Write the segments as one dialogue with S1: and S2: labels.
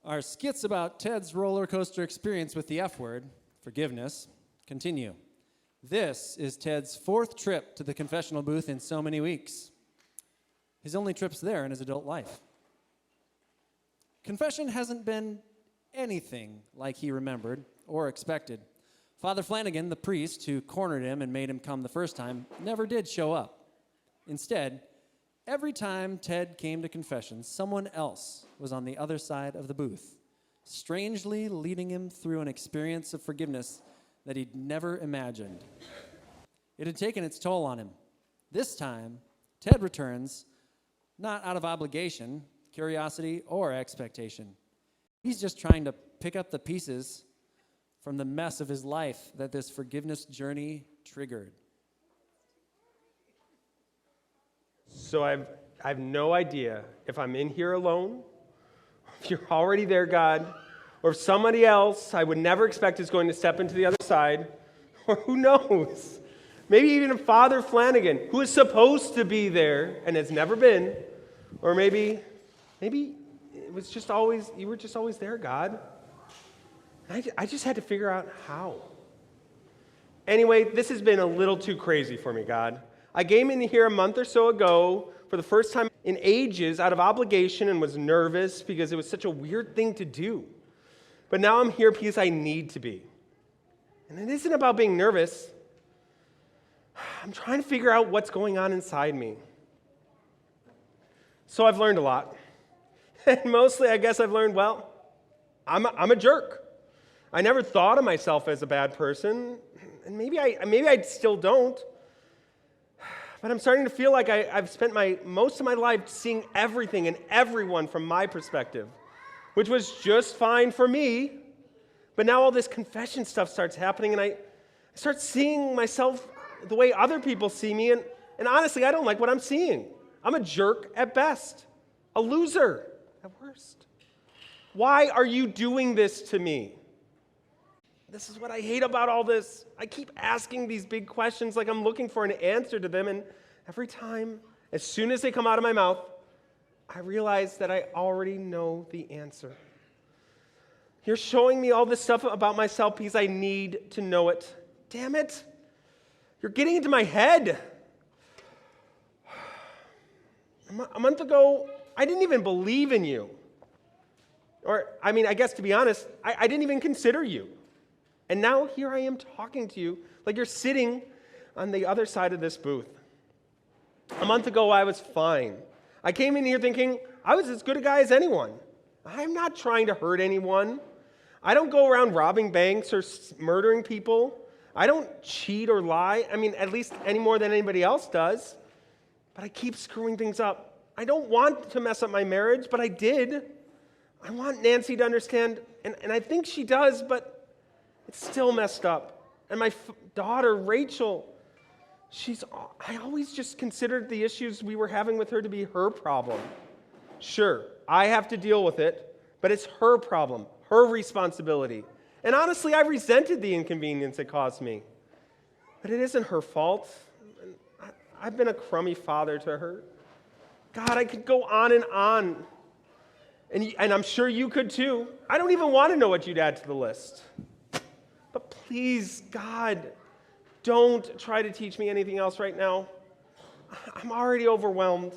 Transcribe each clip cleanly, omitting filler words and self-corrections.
S1: Our skits about Ted's roller coaster experience with the F word, forgiveness, continue. This is Ted's fourth trip to the confessional booth in so many weeks. His only trips there in his adult life. Confession hasn't been anything like he remembered or expected. Father Flanagan, the priest who cornered him and made him come the first time, never did show up. Instead, every time Ted came to confession, someone else was on the other side of the booth, strangely leading him through an experience of forgiveness that he'd never imagined. It had taken its toll on him. This time, Ted returns, not out of obligation, curiosity, or expectation. He's just trying to pick up the pieces from the mess of his life that this forgiveness journey triggered.
S2: So I have no idea if I'm in here alone, if you're already there, God, or if somebody else I would never expect is going to step into the other side, or who knows, maybe even a Father Flanagan who is supposed to be there and has never been, or maybe it was just always, you were just always there, God. I just had to figure out how. Anyway, this has been a little too crazy for me, God. I came in here a month or so ago for the first time in ages out of obligation and was nervous because it was such a weird thing to do. But now I'm here because I need to be. And it isn't about being nervous. I'm trying to figure out what's going on inside me. So I've learned a lot. And mostly, I guess I've learned, well, I'm a jerk. I never thought of myself as a bad person. And maybe I still don't. But I'm starting to feel like I've spent most of my life seeing everything and everyone from my perspective, which was just fine for me. But now all this confession stuff starts happening, and I start seeing myself the way other people see me, and honestly, I don't like what I'm seeing. I'm a jerk at best, a loser at worst. Why are you doing this to me? This is what I hate about all this. I keep asking these big questions like I'm looking for an answer to them, and every time, as soon as they come out of my mouth, I realize that I already know the answer. You're showing me all this stuff about myself because I need to know it. Damn it. You're getting into my head. A month ago, I didn't even believe in you. I guess to be honest, I didn't even consider you. And now here I am talking to you like you're sitting on the other side of this booth. A month ago, I was fine. I came in here thinking I was as good a guy as anyone. I'm not trying to hurt anyone. I don't go around robbing banks or murdering people. I don't cheat or lie. At least any more than anybody else does. But I keep screwing things up. I don't want to mess up my marriage, but I did. I want Nancy to understand, and I think she does, but it's still messed up. And my daughter, Rachel, I always just considered the issues we were having with her to be her problem. Sure, I have to deal with it, but it's her problem, her responsibility. And honestly, I resented the inconvenience it caused me. But it isn't her fault. I've been a crummy father to her. God, I could go on and on. And I'm sure you could too. I don't even want to know what you'd add to the list. But please, God, don't try to teach me anything else right now. I'm already overwhelmed.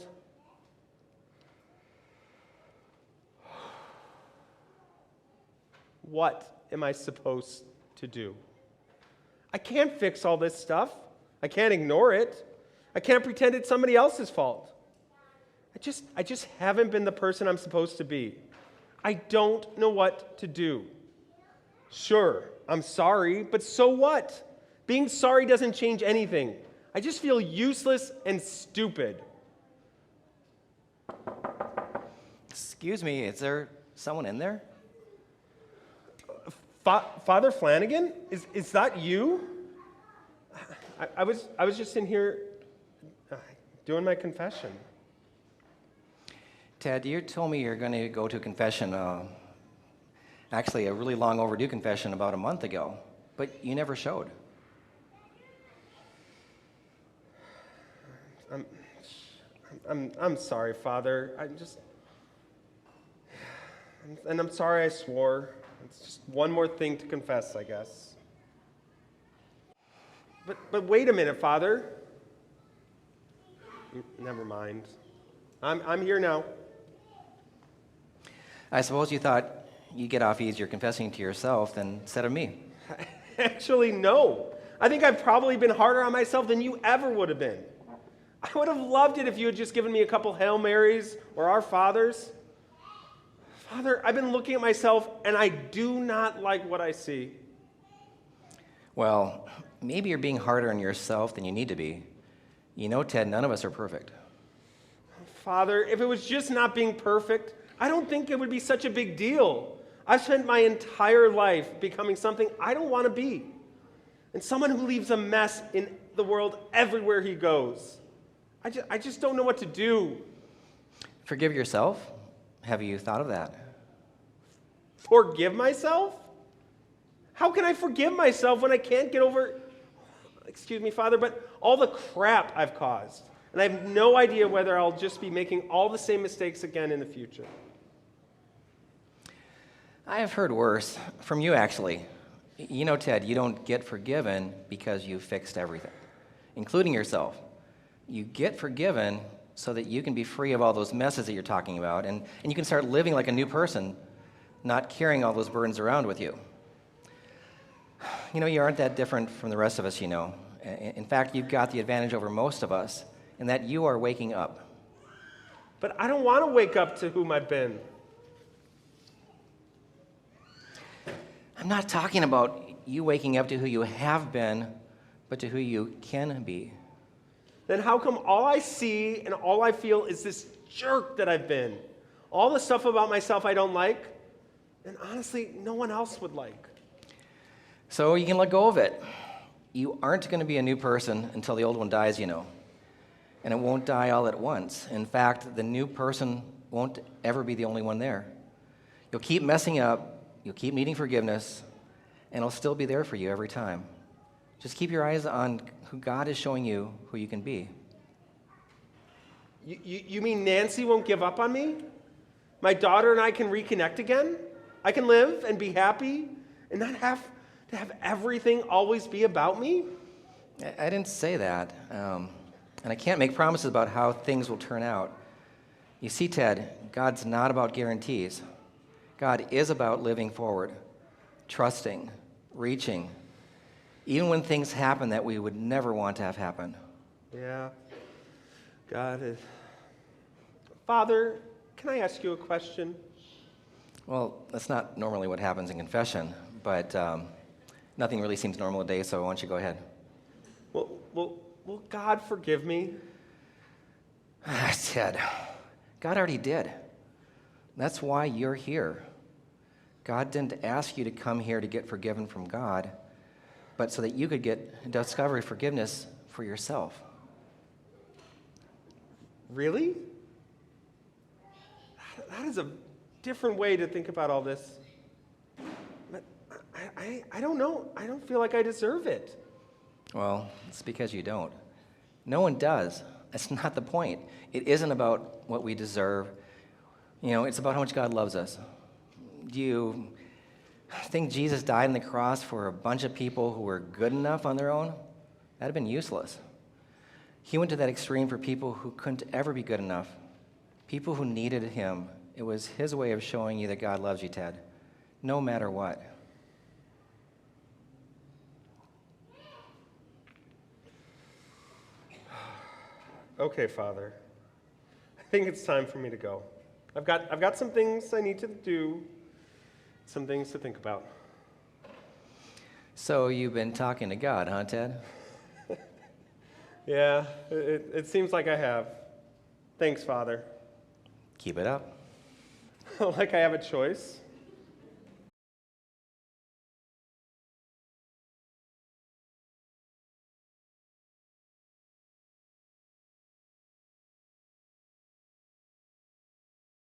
S2: What am I supposed to do? I can't fix all this stuff. I can't ignore it. I can't pretend it's somebody else's fault. I just haven't been the person I'm supposed to be. I don't know what to do. Sure, I'm sorry, but so what? Being sorry doesn't change anything. I just feel useless and stupid.
S3: Excuse me, is there someone in there?
S2: Father Flanagan? Is that you? I was just in here doing my confession.
S3: Ted, you told me you're going to go to confession, actually a really long overdue confession about a month ago, but you never showed.
S2: I'm sorry, Father. And I'm sorry I swore. It's just one more thing to confess, I guess. But wait a minute, Father. Never mind. I'm here now.
S3: I suppose you thought you'd get off easier confessing to yourself than instead of me.
S2: Actually, no. I think I've probably been harder on myself than you ever would have been. I would have loved it if you had just given me a couple Hail Marys or Our Fathers. Father, I've been looking at myself, and I do not like what I see.
S3: Well, maybe you're being harder on yourself than you need to be. You know, Ted, none of us are perfect.
S2: Father, if it was just not being perfect, I don't think it would be such a big deal. I've spent my entire life becoming something I don't want to be, and someone who leaves a mess in the world everywhere he goes. I just don't know what to do.
S3: Forgive yourself? Have you thought of that?
S2: Forgive myself? How can I forgive myself when I can't get over, excuse me, Father, but all the crap I've caused? And I have no idea whether I'll just be making all the same mistakes again in the future.
S3: I have heard worse from you, actually. You know, Ted, you don't get forgiven because you fixed everything, including yourself. You get forgiven so that you can be free of all those messes that you're talking about, and you can start living like a new person, not carrying all those burdens around with you. You know, you aren't that different from the rest of us, you know. In fact, you've got the advantage over most of us in that you are waking up.
S2: But I don't want to wake up to whom I've been.
S3: I'm not talking about you waking up to who you have been, but to who you can be.
S2: Then how come all I see and all I feel is this jerk that I've been? All the stuff about myself I don't like, and honestly, no one else would like.
S3: So you can let go of it. You aren't going to be a new person until the old one dies, you know. And it won't die all at once. In fact, the new person won't ever be the only one there. You'll keep messing up, you'll keep needing forgiveness, and it'll still be there for you every time. Just keep your eyes on who God is showing you who you can be.
S2: You mean Nancy won't give up on me? My daughter and I can reconnect again? I can live and be happy and not have to have everything always be about me?
S3: I didn't say that. And I can't make promises about how things will turn out. You see, Ted, God's not about guarantees. God is about living forward, trusting, reaching, even when things happen that we would never want to have happen.
S2: Yeah, God is. Father, can I ask you a question?
S3: Well, that's not normally what happens in confession, but nothing really seems normal today, so why don't you go ahead?
S2: Will God forgive me?
S3: Ted, God already did. That's why you're here. God didn't ask you to come here to get forgiven from God, but so that you could discover forgiveness for yourself.
S2: Really? That is a different way to think about all this. But I don't know. I don't feel like I deserve it.
S3: Well, it's because you don't. No one does. That's not the point. It isn't about what we deserve. You know, it's about how much God loves us. Do you think Jesus died on the cross for a bunch of people who were good enough on their own? That'd have been useless. He went to that extreme for people who couldn't ever be good enough, people who needed him. It was his way of showing you that God loves you, Ted, no matter what.
S2: Okay, Father. I think it's time for me to go. I've got some things I need to do, some things to think about.
S3: So you've been talking to God, huh, Ted?
S2: Yeah, it seems like I have. Thanks, Father.
S3: Keep it up.
S2: Like I have a choice.